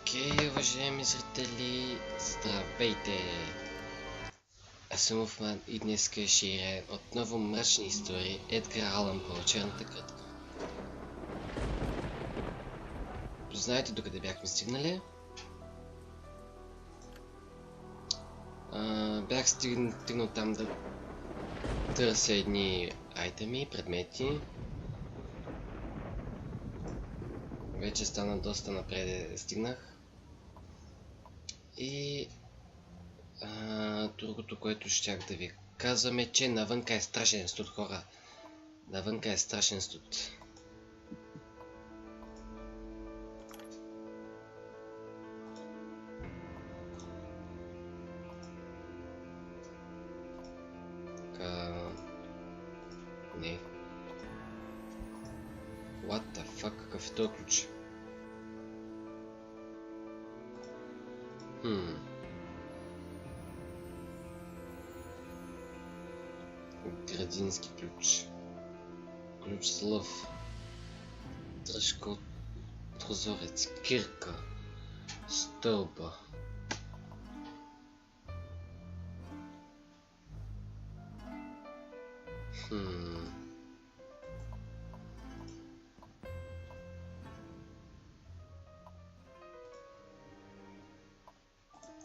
Окей, уважаеми зрители, здравейте! Аз съм Уфман и днес ще играем отново мрачни истории Едгар Алан По, Черната крътка. Знаете докъде бяхме стигнали? Бях стигнал там да търся едни айтеми, предмети. Вече стана доста напред, стигнах. И другото, което щях да ви казвам е, че навънка е страшен студ, хора. Навънка е страшен студ. Не. What the fuck, какъв е този ключ? Градински ключ. Ключ с лъв. Дръжка от прозорец. Кирка. Стълба.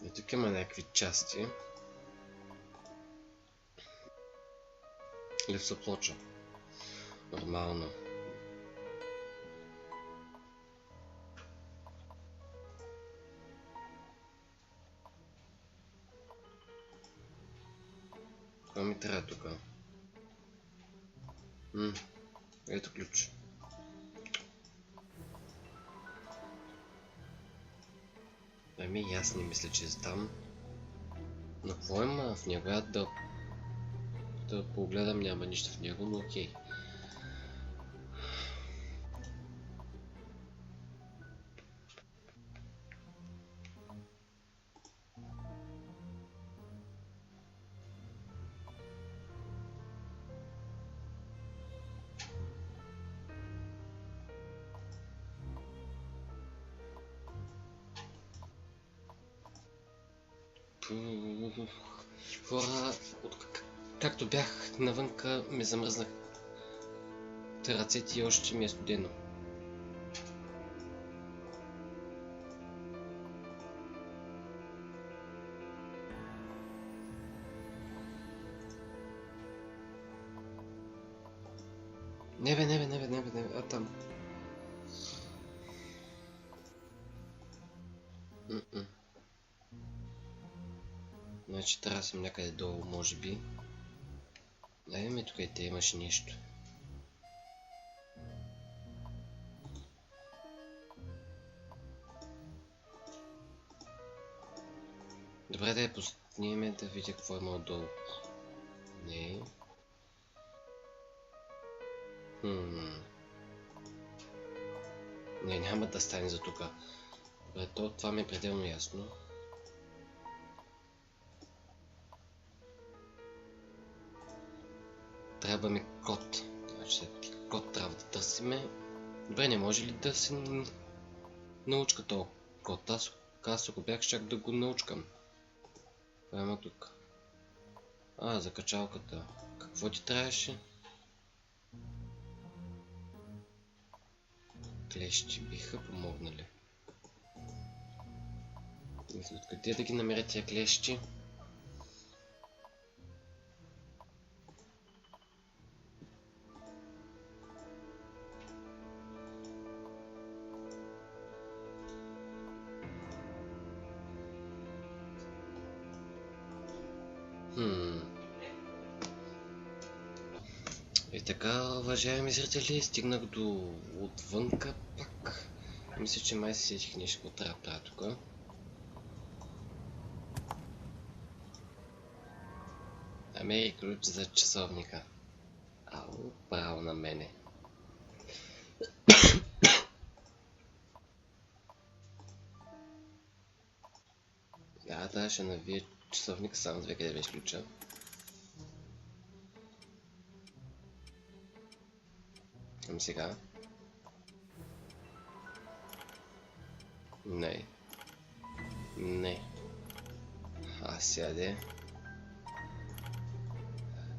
И тук има някакви части. Липсоплоча. Нормално. Какво ми трябва тук? Ето ключ. Ами аз не мисля, че е там. Но какво има в него? Да погледам, няма нищо в него, но окей. Хора, както бях навънка, ме замръзнах ръцете и още ми е студено. Не бе, а там. Значи трябва да съм някъде долу, може би. Айде тук и те имаше нещо. Добре да я пуснем да видя какво има отдолу. Не. Не, няма да стане за тук. Добре, това ми е пределно ясно. Трябва ми код. Значи код трябва да търсиме. Добре, не може ли да се научка този код? Аз ако бях, щях да го научкам. Това има тук. За качалката. Какво ти трябваше? Клещи биха помогнали. Откъде да ги намеря тия клещи? И така, уважаеми зрители, стигнах до отвънка пак. Мисля, че май се сетих нещо, какво трябва да правя тук. Намери ключ за часовника. Ау, право на мене. Да, ще навия часовника, само две къде беше ключа. Ами сега. Не. Не. Сяде.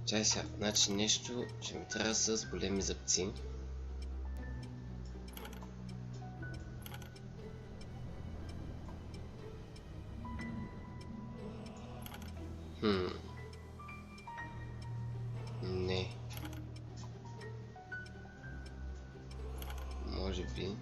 Чай сега. Значи нещо ще ми трябва с големи зъбци. Не. Може би.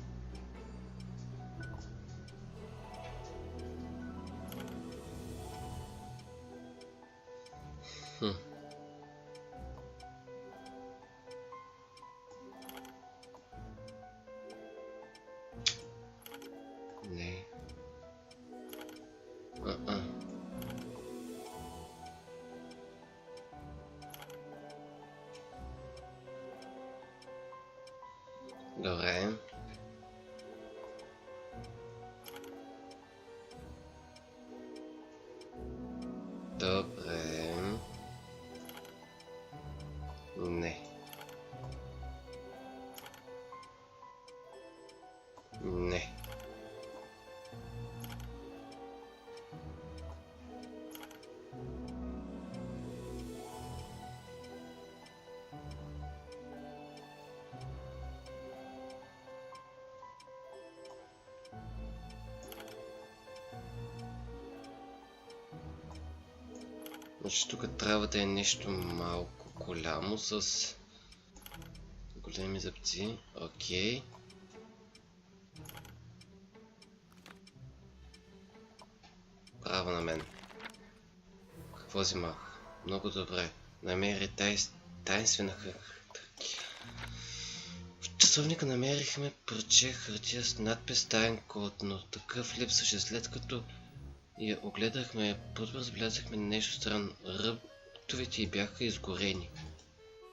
Не. Добре. Добре. Не. Не. Значи тук трябва да е нещо малко голямо с големи зъбци. Окей. Право на мен. Какво взимах? Много добре. Намери тайнствена хартия. В часовника намерихме парче хартия с надпис таен код, но такъв липсваше. След като я огледахме, по-добре забелязахме нещо странно. Ръбтовете й бяха изгорени.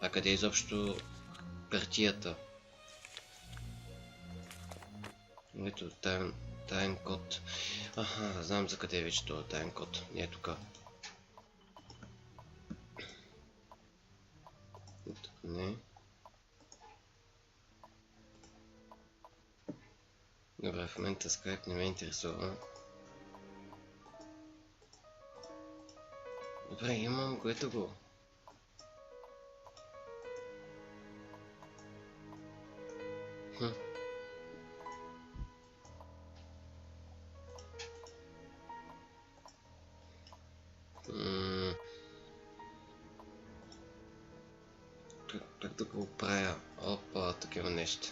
А къде изобщо хартията? Ето таен код. Аха, знам за къде е вече този таен код. Не е тук. Не. Добре, в момента Skype не ме интересува. Добре, имам го, ето го. Как да го правя? Опа, такива нещо.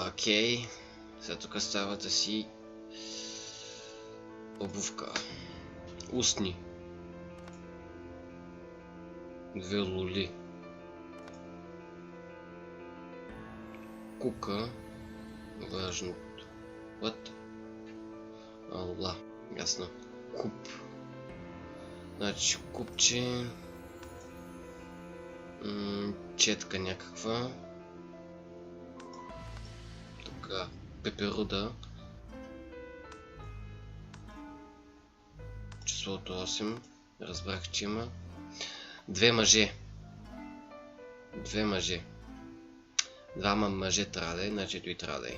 Окей. Сега тук става да си обувка. Устни. 2 лули. Кука. Важното. What? Алла. Ясно. Куп. Значи купче. Четка някаква. Така. Пеперуда. Числото 8. Разбрах, че има. 2 мъже. 2 мъже. 2 мъже трябва да е, значи той трябва да е.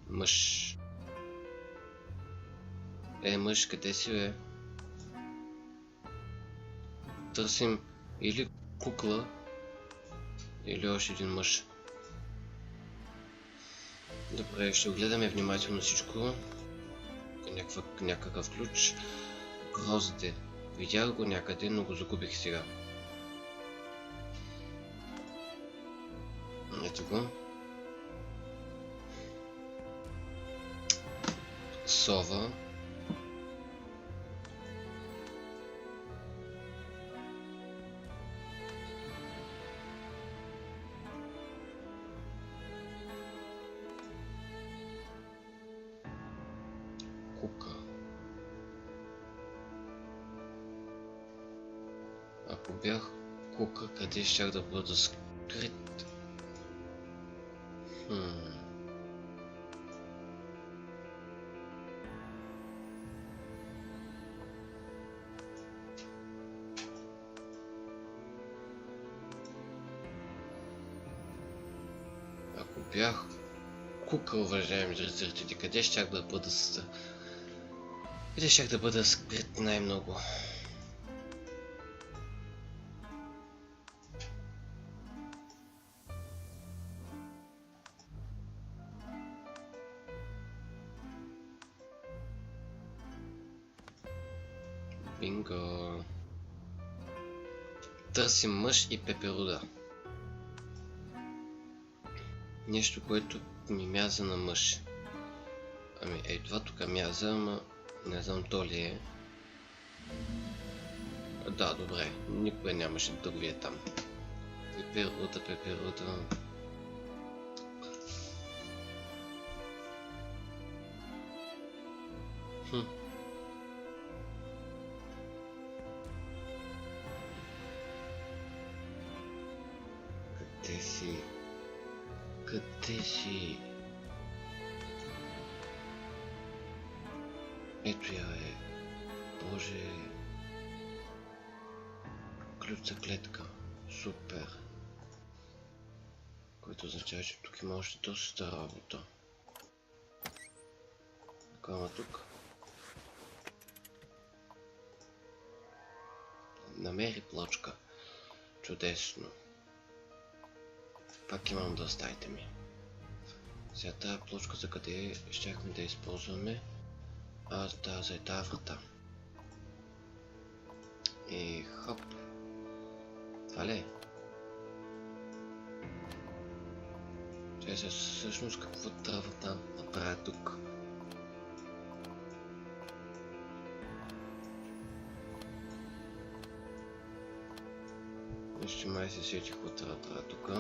Мъж. Мъж, къде си, бе? Търсим или кукла, или още един мъж. Добре, ще огледаме внимателно всичко. Някакъв ключ. Грозде. Видях го някъде, но го загубих сега. Ето го. Сова. Кука. Ако бях кука, къде щях да бъда скрит? Ако бях кука, уважаеми зрители. Къде щях да бъда Къде щях да бъда скрит най-много? Бинго! Търсим мъж и пеперуда. Нещо, което ми мяза на мъж. Ами, ей, това тук мяза, ама не знам то ли е. Да, добре. Никога нямаше да го е там. Пеперуда. Къде си? Къде си? Ето я е. Боже. Ключ за клетка. Супер. Което означава, че тук има още доста работа. Кама тук. Намери плочка. Чудесно. Пак имам доста айтеми. Сега тази плочка за къде щяхме да използваме? За тази врата. И хоп. Това ли е? Сега всъщност какво трябва да направя тук? Ще май се сетих какво трябва да правя тук.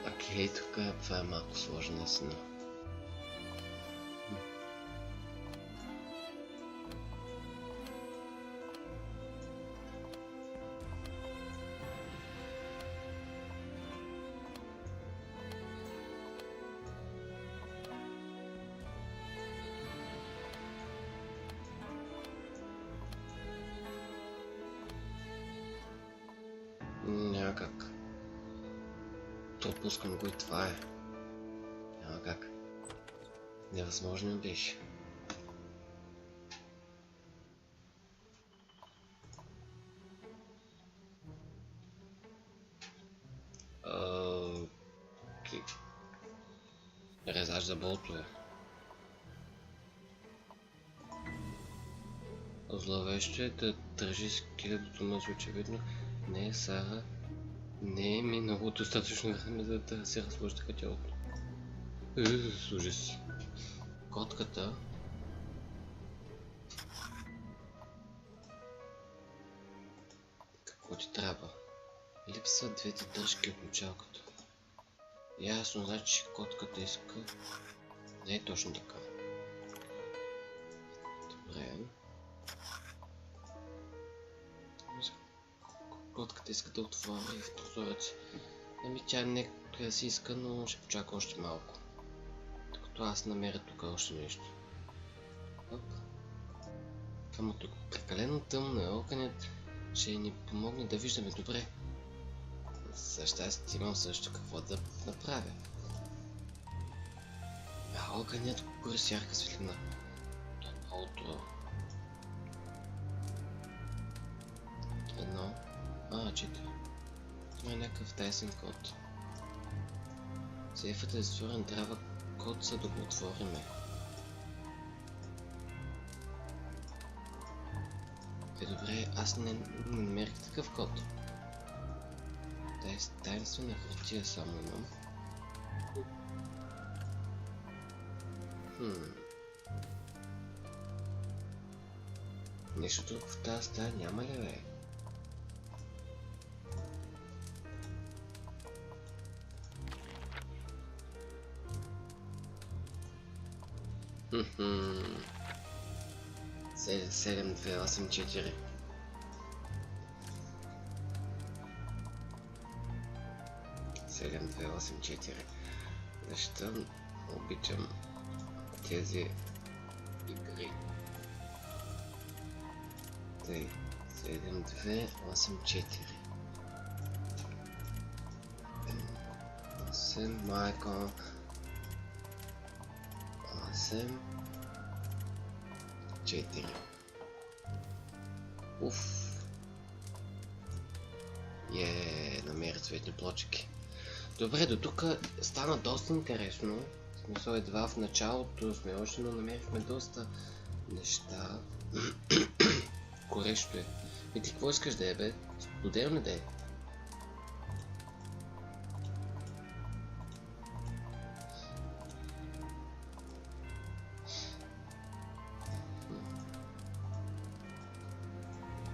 Окей, тук това е малко сложно наистина. Няма как. Пропускам го и това е. Няма как. Невъзможно беше. Резаж за болтове. Зловещо е да държи скелетото мъж, очевидно не е Сара. Не е минало достатъчно време да се разложи така тялото. Ужас. Котката. Какво ти трябва? Липсват двете дръжки от мочалката. Ясно, значи котката иска. Не е точно така. Добре. Котката иска да отвори в прозорец. Ами тя не си иска, но ще почака още малко. Докато аз намеря тук още нещо. Оп. Ама тук прекалено тъмно е. Огънят ще ни помогне да виждаме добре. За щастие имам също какво да направя. Огънят гори с ярка светлина. Много. Едно. Чекай. Това е някакъв тайсен код. Сейфът е затворен, трябва код, за да го отвориме. Добре, аз не намерих такъв код. Тайнствена хартия само имам. Нещо друго в тази стая няма ли, бе? Хм. 7284. Защо обичам тези игри? Тъй, 7284. 8, майко. 8. 4. Уф. Намеря цветни плочки. Добре, до тук стана доста интересно. В смисъл, едва в началото сме още, но намерихме доста неща. Горещо е. И ти какво искаш да е, бе? Студено да е?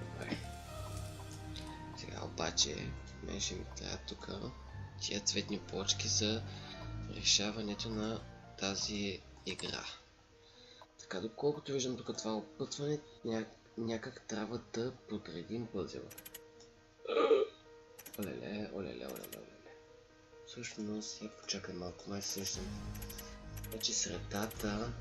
Добре. Сега обаче, мен ще ми трябва тук тия цветни плочки за решаването на тази игра. Така, доколкото виждам тук това опътване, някак трябва да подредим пъзела. Олеле. Всъщност, я почакай малко, май сещам. Вече средата...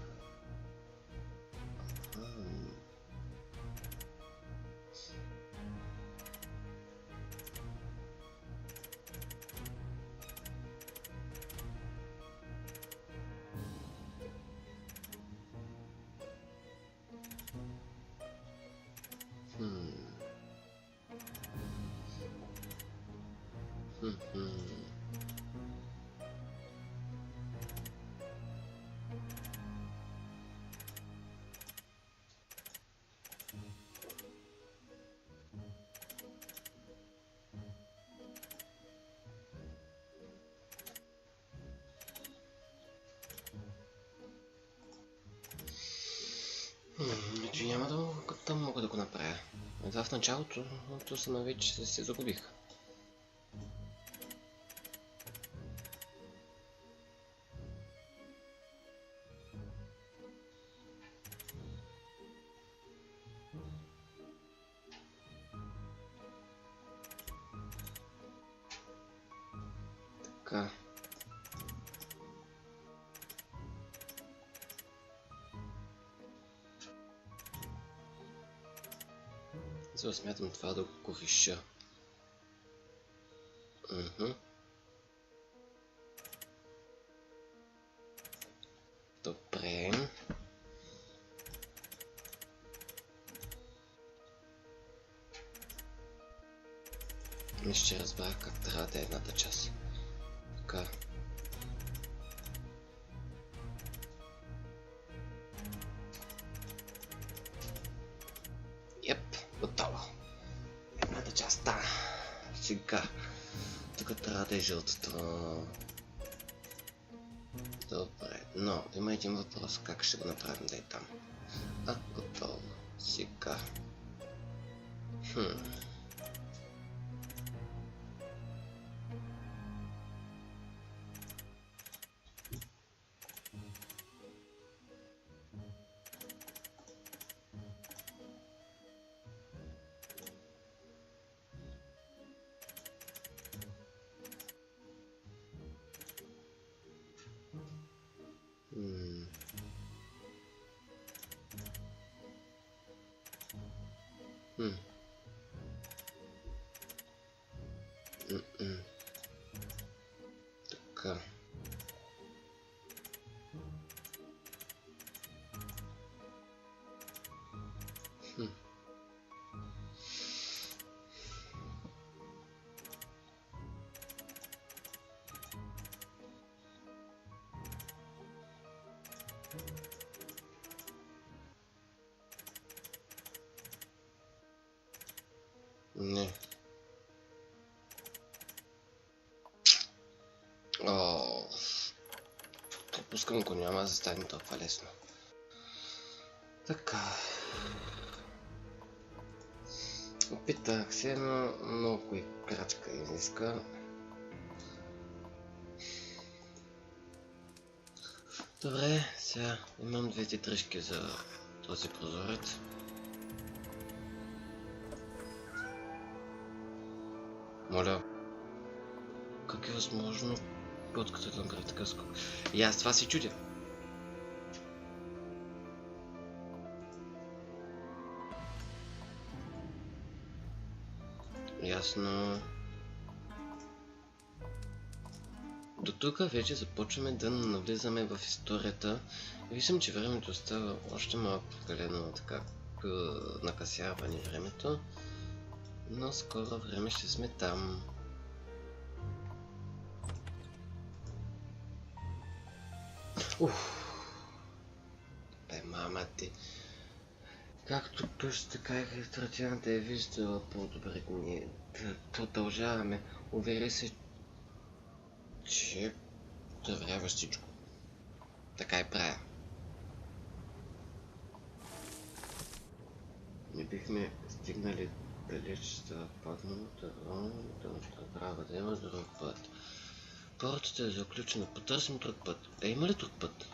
Значи няма да мога да го направя. Това в началото, но съм вече се загубих. Така. За смятам това да го реша. Добре. Мисля, че разбрах как трябва да е едната част. Така. Готово. Едната част стана. Сега. Тук трябва да е жълтото. Добре, но има един въпрос. Как ще го направим да е там? Готово. Сега. Така. Искам го няма да стане толкова лесно. Така. Опитах се, но много и крачка изиска. Добре, сега имам двете дръжки за този прозорец. Моля, как е възможно плотката да направи така скоро? И аз това си чудя. Ясно. До тук вече започваме да навлизаме в историята. И виждам, че времето става още малко прекалено така накъсява ни времето. Но скоро време ще сме там. Бе, мама ти. Както пъщ, така и християнта е виждала по-добре ние. Продължаваме. Увери се, че проверява всичко. Така и правя. Не бихме стигнали далеч за падналата права да има друг път. Портата е заключена. Потърсим друг път. Има ли друг път?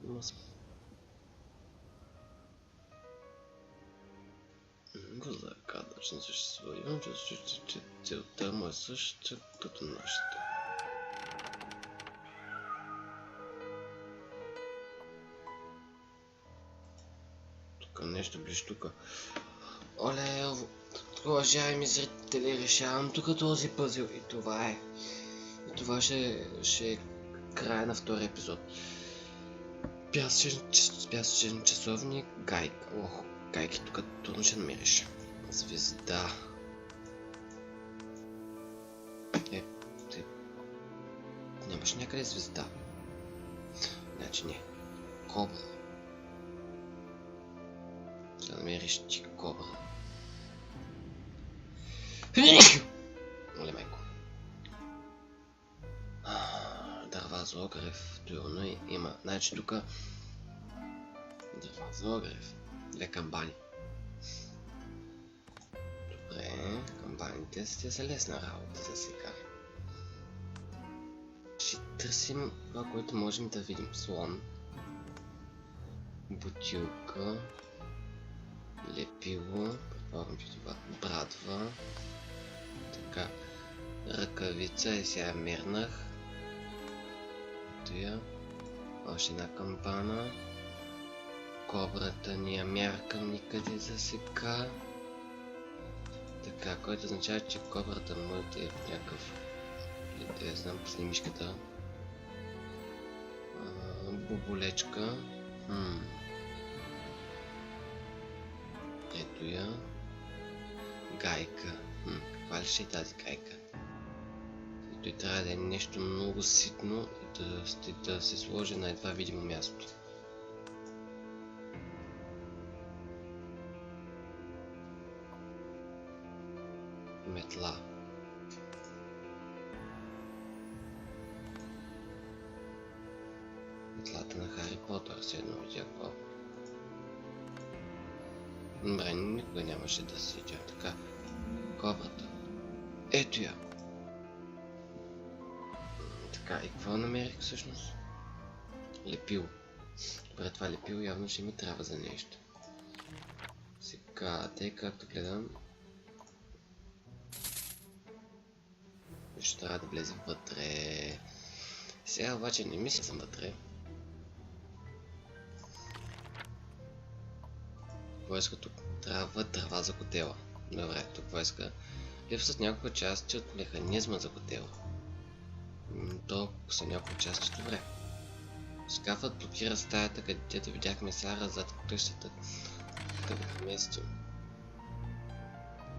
Има. Загадъчно съществува. Имам чувство, че целта му е същата като нашата. Тук нещо ближ тук. Оле, уважаеми зрители, решавам тук този пъзел и това е. И това ще е края на втория епизод. Пясъчен часовник, гайка. Ох, гайки тук трудно ще намериш. Звезда. Ти нямаш някъде звезда. Значи не. Кобра. Да намериш ти кобра. Оле, майко. Дърва за огрев. Турно има. Значи тук дърва за огрев. Две камбани. Добре, камбаните са лесна работа за сега. Ще търсим това, което можем да видим. Слон. Бутилка. Лепило. Предполагам, че това брадва. Така. Ръкавица и сега мернах. Тоя. Още една камбана. Кобрата ни я мяркам никъде за сега. Така, което означава, че кобрата може да е някакъв... Да я знам, после мишката. Боболечка. Ето я. Гайка. Каква ли ще е тази гайка? Той трябва да е нещо много ситно и да се сложи на едва видимо място. Метла. Метлата на Хари Потър, се едно видя какво. Добре, никога нямаше да се видя така. Кобрата. Ето я. Така, и какво намерих всъщност? Лепило. Добре, това лепило явно ще ми трябва за нещо. Сега, тъй както гледам, ще трябва да влезе вътре. Сега обаче не мисля съм вътре. Войска тук трябва дърва за котела. Добре, тук войска липсват няколко части от механизма за котела. То са няколко части, добре. Скафът блокира стаята, където видяхме Сара зад къщата. Да го поместим.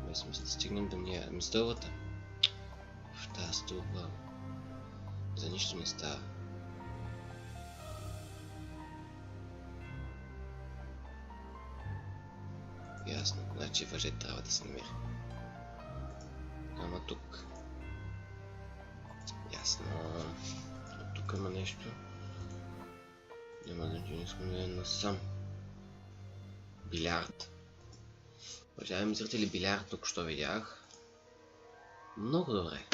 Мисля да стигнем до нея. Ами стълбата. В тази стълба за нищо не става. Ясно, значи въжет трябва да се намери. Ама тук. Ясно. Тук има нещо. Един искам да е насам. Билярд. Уважаеми зрители, билярд тук що видях. Много добре.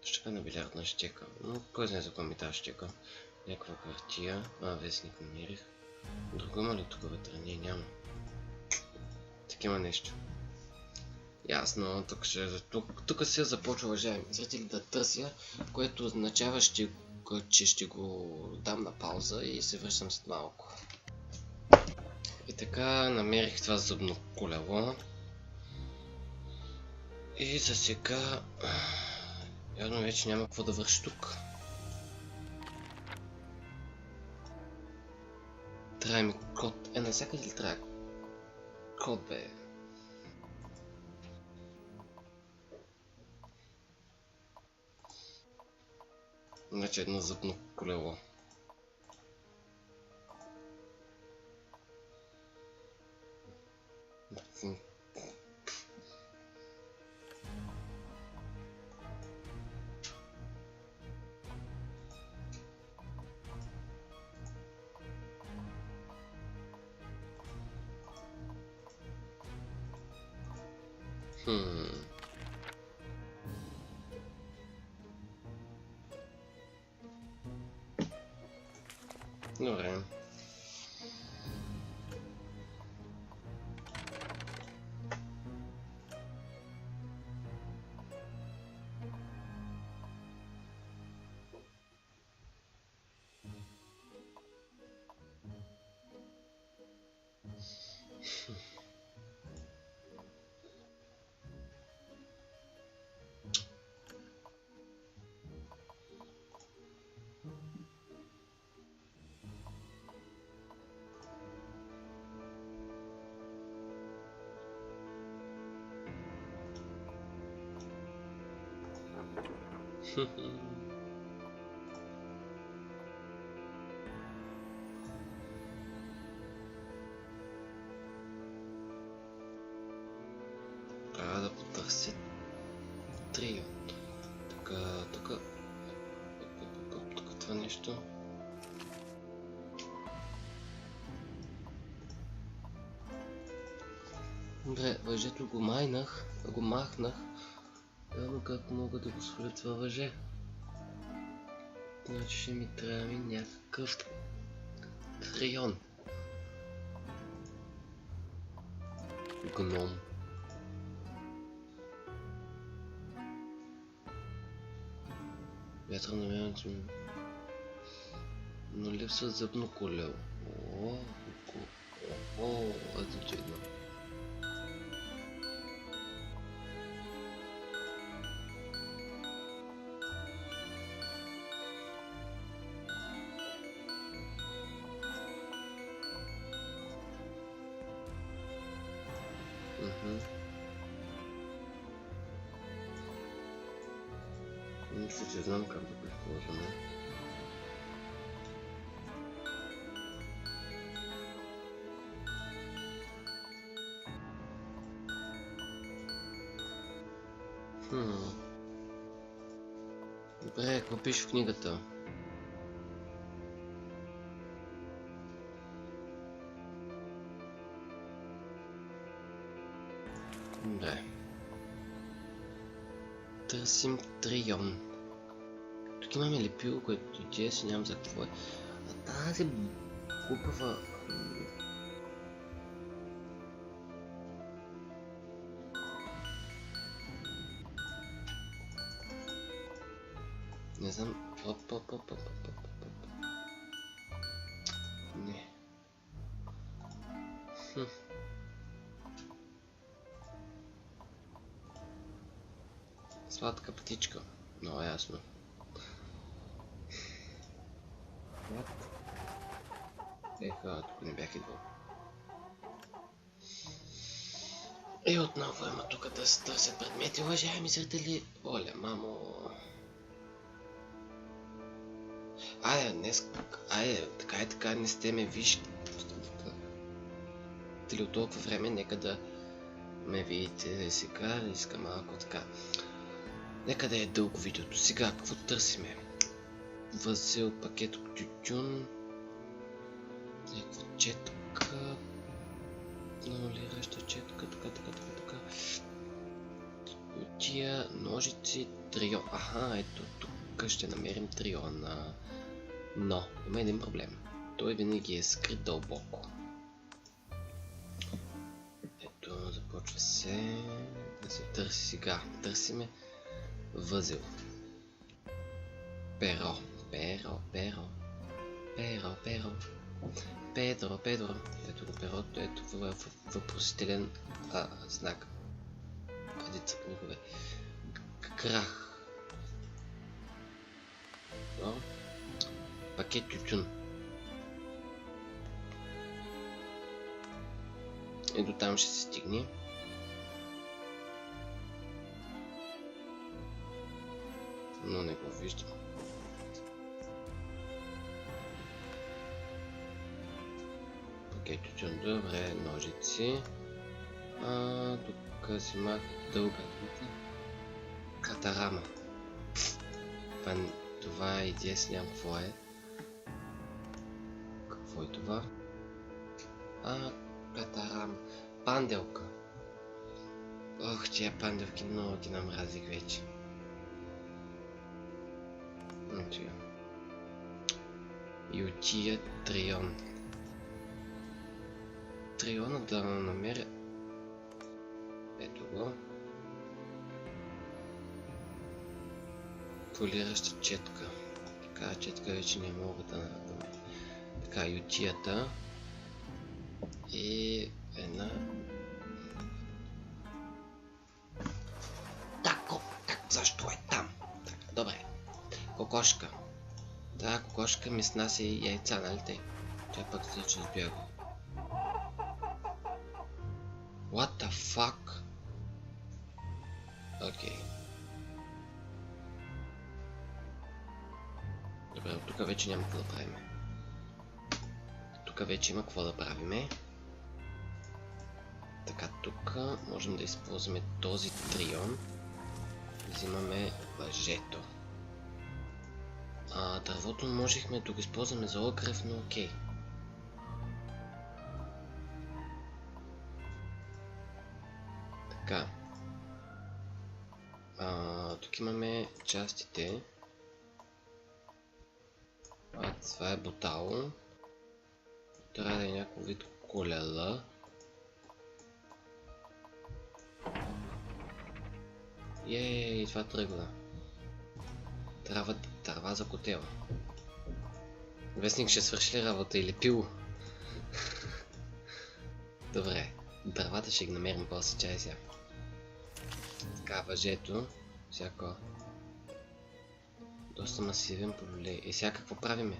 Ще на билярдна щека. Но кой знае за какво ми тази щека. Някаква хартия. Вестник намерих. Друго има ли тук вътре? Не, няма. Такива нещо. Ясно, тук се започва, уважаеми зрители, да търся, което означава, че ще го дам на пауза и се връщам след малко. И така, намерих това зъбно колело. И за сега явно вече няма какво да върши тук. Трябва ми код. Навсякъде ли трябва код, бе? Значи едно зъбно колело. Добре. Трябва да потърся трио. Тук това нещо. Добре, въжето го махнах. Явно как мога да го сваля това въже. Значи ще ми трябва някакъв трион. Гном. Вятър на времето ми. Но липсва зъбно колело. Ето че едно. Мисля, че знам как да предположим. Добре, какво пише в книгата? Добре. Търсим трион. Тук имаме лепило, което идея си нямам за какво е. А тази глупава... Не знам... Не. Сладка птичка. Много ясно. Тук не бях идвал. И отново има тук да се търсят предмети, уважаеми зрители. Оля, мамо. Така, не сте ме виж. От толкова време, нека да ме видите сега. Искам малко така. Нека да е дълго видеото. Сега, какво търсиме? Възел, пакет от тютюн. Някаква четка. Анулираща четка, така. Тия ножици, трион. Аха, ето тук ще намерим триона. Но има един проблем. Той винаги е скрит дълбоко. Ето, започва се да се търси сега. Търсиме възел. Перо. Педро. Ето го перото, ето въпросителен знак. Къде цъкнахме? Крах. Пакет тютюн. И до там ще се стигне. Но не го виждам. Пакет тютюн, добре, ножици. Тук си мах дълга. Катарама. Това е идея, с нямам какво е. Какво е това? Катарама. Панделка. Ох, тия панделки много ги намразих вече. И от тия трион. Триона да намеря. Ето го. Полираща четка. Така, четка вече не мога да намеря. Така, ютията. И една... Тако! Защо е там? Така, добре. Кокошка. Да, кокошка ми снася яйца, нали те? Тя пък се че избяга. What the fuck? Окей. Добре, от тук вече няма какво да правим. Тук вече има какво да правиме. Така, тук можем да използваме този трион. Взимаме въжето. Дървото можехме да го използваме за огрев, но окей. Така. Тук имаме частите. Това е бутало. Трябва да е някакъв вид колела. Ей, това тръгва. Трава за котела. Вестник ще свърши ли работа или пило? Добре, дървата ще ги намерим после, чай сега. Така, въжето. Всяко. Доста масивен полюлей. И сега какво правиме?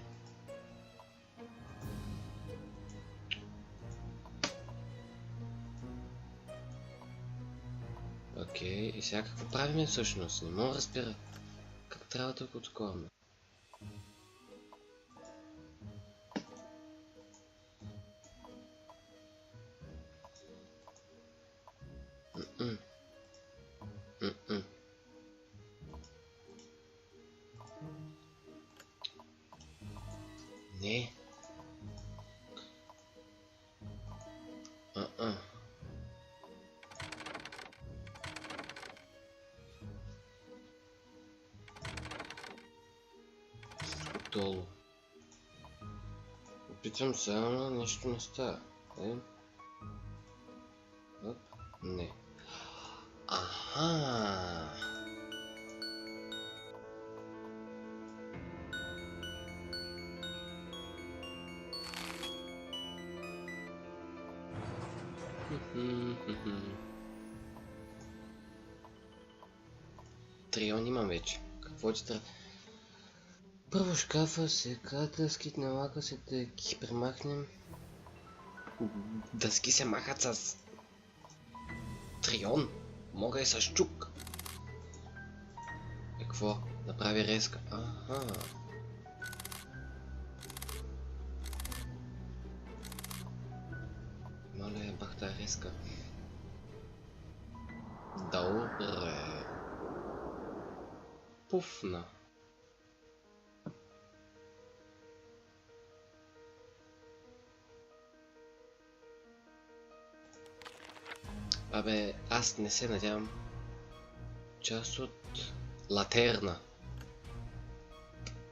Окей, и сега какво правиме всъщност? Не мога да разбира. Как трябва да го отскораме? Не. Долу. Опитвам се, но нещо не става. Оп, не. Аха. Трион имам вече. Какво ти трябва? Първо шкафа, сега дъските налага се да ги премахнем. Дъски се махат с трион. Мога и с чук. Какво? Направи резка. Аха. Моля я бахта резка. Добре. Пуфна. Абе, аз не се надявам. Част от латерна.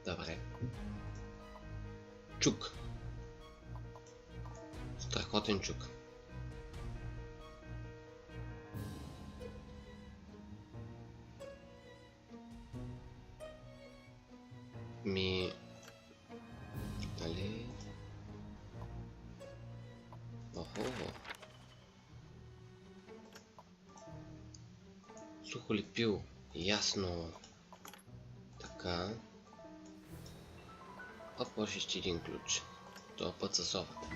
Добре. Чук. Страхотен чук. Нали? Охо. Сухо лепило. Ясно. Така. Още един ключ. Това път със софата.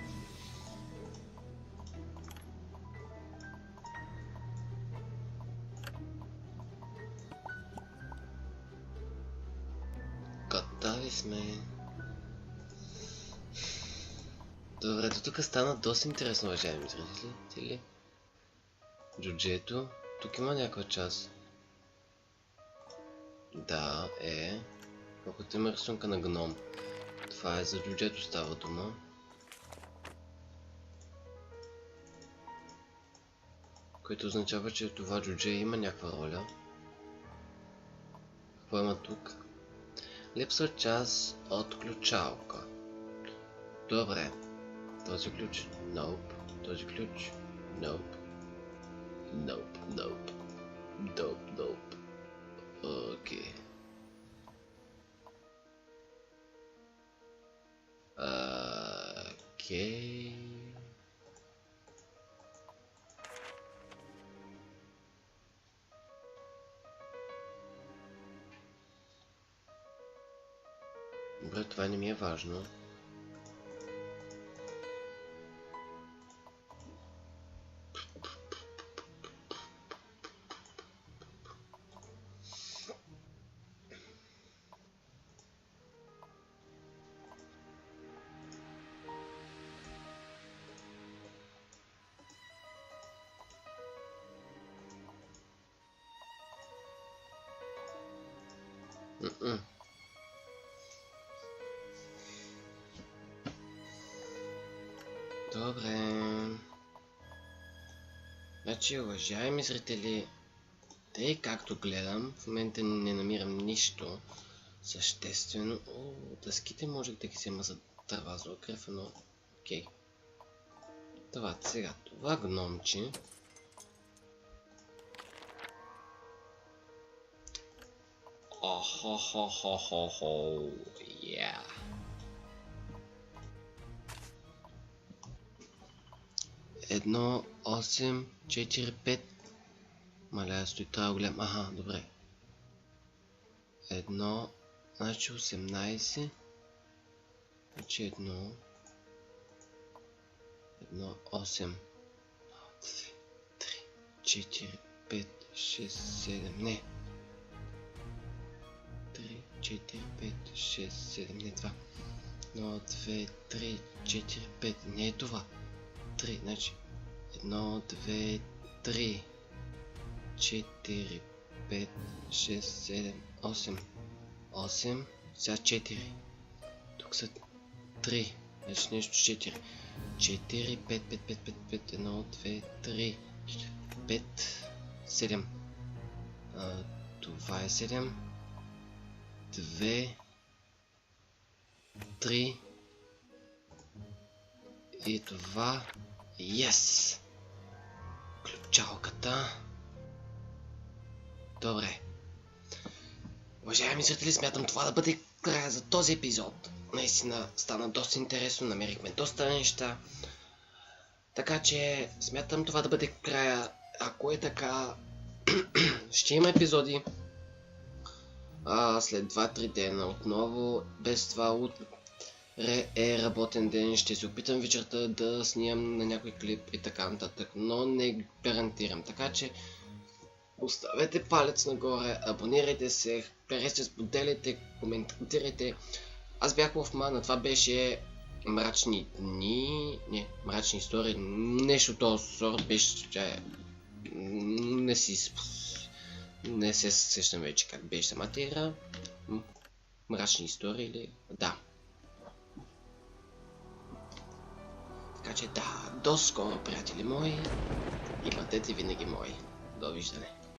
Готови сме. Добре, до тук стана доста интересно, уважаеми зрители. Джуджето. Тук има някаква част. Да, колкото има рисунка на гном. Това е за джуджето става дума. Което означава, че това джудже има някаква роля. Какво има тук? Липсва част от ключалка. Добре. Този ключ? Nope. Този ключ? Nope. Nope. Окей. Окей. Добре, това не ми е важно. Добре. Значи, уважаеми зрители, тъй както гледам, в момента не намирам нищо съществено. О, дъските можех да ги взема за трава за укрепа, но окей. Това сега, това гномче. Охо-хо-хо-хо-хо, yeah. Едно, 8, 4, 5. Маля, стои трябва голям. Аха, добре. Едно, значи 18. Значи едно, 8. 2, 3, 4, 5, 6, 7. Не. 3, 4, 5, 6, 7. Не това. 1, 2, 3, 4, 5. Не е това. 3, значи 1, 2, 3, 4, 5, 6, 7, 8. 8, сега 4. Тук са 3, значи нещо 4. 4, 5, 5, 5, 5, 5, 1, 2, 3, 5, 7. Това е 7. 2, 3. И това... Yes! Ключалката. Добре. Уважаеми зрители, смятам това да бъде края за този епизод. Наистина стана доста интересно, намерихме доста неща. Така че смятам това да бъде края. Ако е така, ще има епизоди. След 2-3 дена отново. Без това е работен ден. Ще се опитам вечерта да снимам на някой клип и така нататък. Но не гарантирам. Така че оставете палец нагоре, абонирайте се, харесайте, споделяйте, коментирайте. Аз бях Wolfman, това беше мрачни дни, не, мрачни истории, нещо този сорт беше, не се сещам вече как беше самата игра. Мрачни истории или, да. Така че да, до скоро, приятели мои, и бъдете винаги мои. Довиждане.